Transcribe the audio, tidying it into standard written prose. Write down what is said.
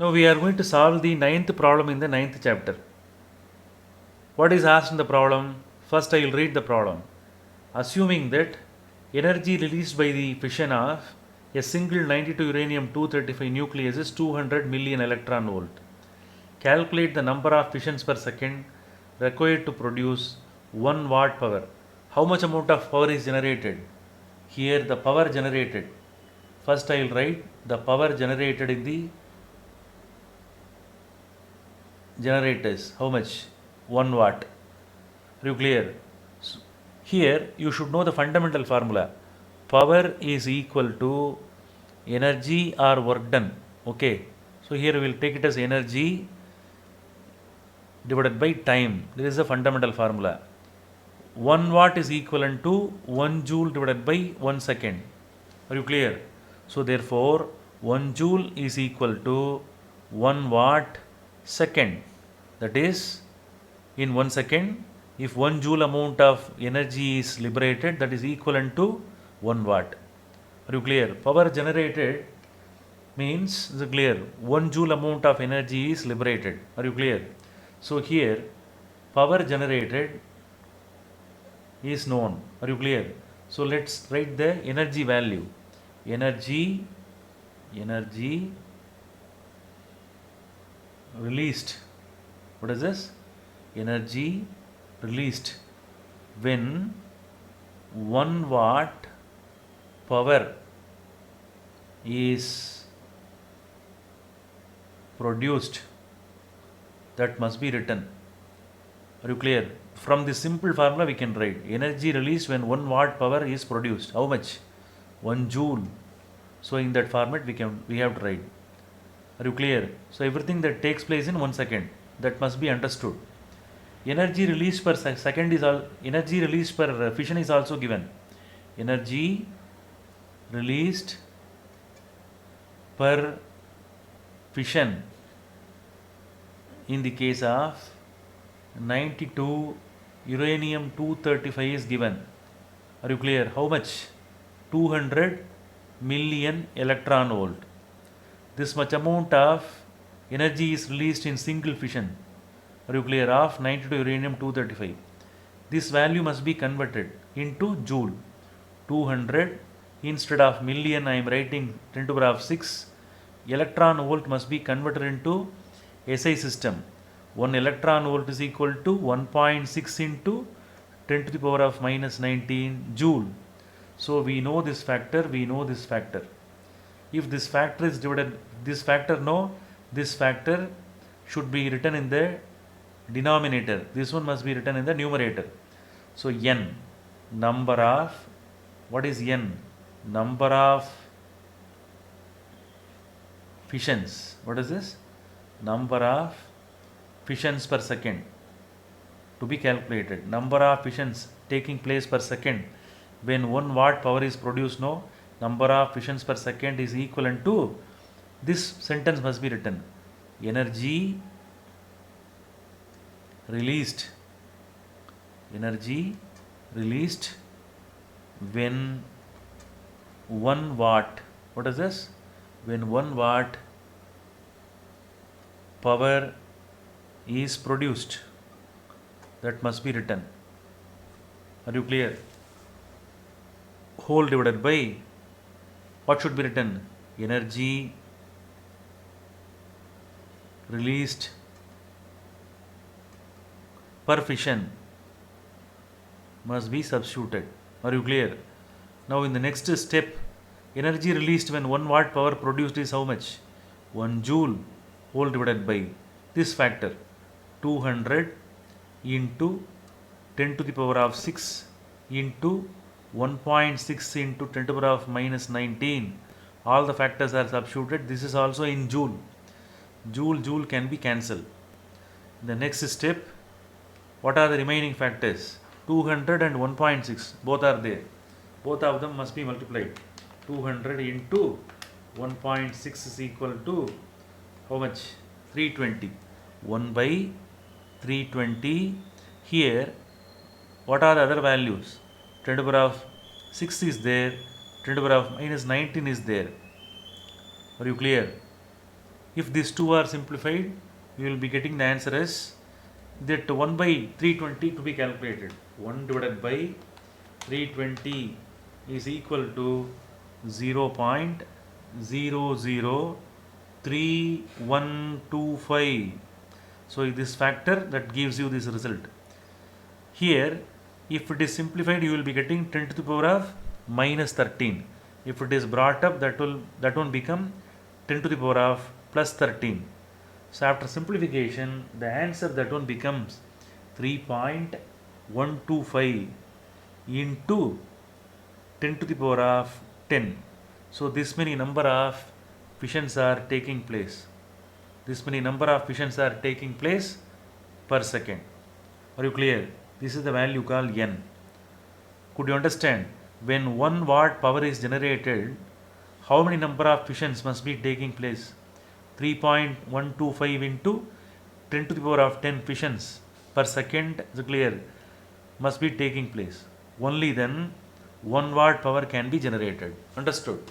Now we are going to solve the ninth problem in the ninth chapter. What is asked in the problem? First I will read the problem. Assuming that energy released by the fission of a single 92 uranium 235 nucleus is 200 million electron volt. Calculate the number of fissions per second required to produce 1 watt power. How much amount of power is generated? Here the power generated. First I will write the power generated in the generators. How much? 1 watt. Are you clear? Here you should know the fundamental formula. Power is equal to energy or work done. Okay. So here we will take it as energy divided by time. This is the fundamental formula. 1 watt is equivalent to 1 joule divided by 1 second. Are you clear? So therefore 1 joule is equal to 1 watt second. That is, in 1 second, if 1 joule amount of energy is liberated, that is equivalent to 1 watt. Are you clear? Power generated means, is it clear? 1 joule amount of energy is liberated. Are you clear? So here power generated is known. Are you clear? So let's write the energy value. Energy released. What is this? Energy released when 1 watt power is produced, that must be written. Are you clear? From this simple formula we can write energy released when 1 watt power is produced. How much? 1 joule. So in that format we have to write. Are you clear? So everything that takes place in 1 second, that must be understood. Energy released per second is all. Energy released per fission is also given. Energy released per fission in the case of 92 uranium 235 is given. Are you clear? How much? 200 million electron volt. This much amount of energy is released in single fission. Are you clear? Of 92 uranium 235. This value must be converted into joule. 200 instead of million I am writing 10 to the power of 6. Electron volt must be converted into SI system. 1 electron volt is equal to 1.6 into 10 to the power of minus 19 joule. So we know this factor, we know this factor. If this factor is divided, this factor should be written in the denominator. This one must be written in the numerator. So n, number of, what is n? Number of fissions. What is this? Number of fissions per second to be calculated. Number of fissions taking place per second when 1 watt power is produced. No, number of fissions per second is equivalent to, this sentence must be written, energy released when 1 watt, what is this? When 1 watt power is produced, that must be written. Are you clear? Whole divided by, what should be written? Energy released per fission must be substituted. Are you clear? Now in the next step, energy released when 1 watt power produced is how much? 1 joule whole divided by this factor, 200 into 10 to the power of 6 into 1.6 into 10 to the power of minus 19. All the factors are substituted. This is also in joule. Joule can be cancelled. The next step, what are the remaining factors? 200 and 1.6, both are there. Both of them must be multiplied. 200 into 1.6 is equal to how much? 320. 1 by 320. Here, what are the other values? 10 to the power of 6 is there, 10 to the power of minus 19 is there. Are you clear? If these two are simplified, you will be getting the answer as that 1 by 320 to be calculated. 1 divided by 320 is equal to 0.003125. So this factor that gives you this result. Here, if it is simplified, you will be getting 10 to the power of minus 13. If it is brought up, that won't become 10 to the power of plus 13. So after simplification, the answer that one becomes 3.125 into 10 to the power of 10. So this many number of fissions are taking place. This many number of fissions are taking place per second. Are you clear? This is the value called n. Could you understand? When 1 watt power is generated, how many number of fissions must be taking place? 3.125 into 10 to the power of 10 fissions per second, is clear, must be taking place. Only then 1 watt power can be generated. Understood?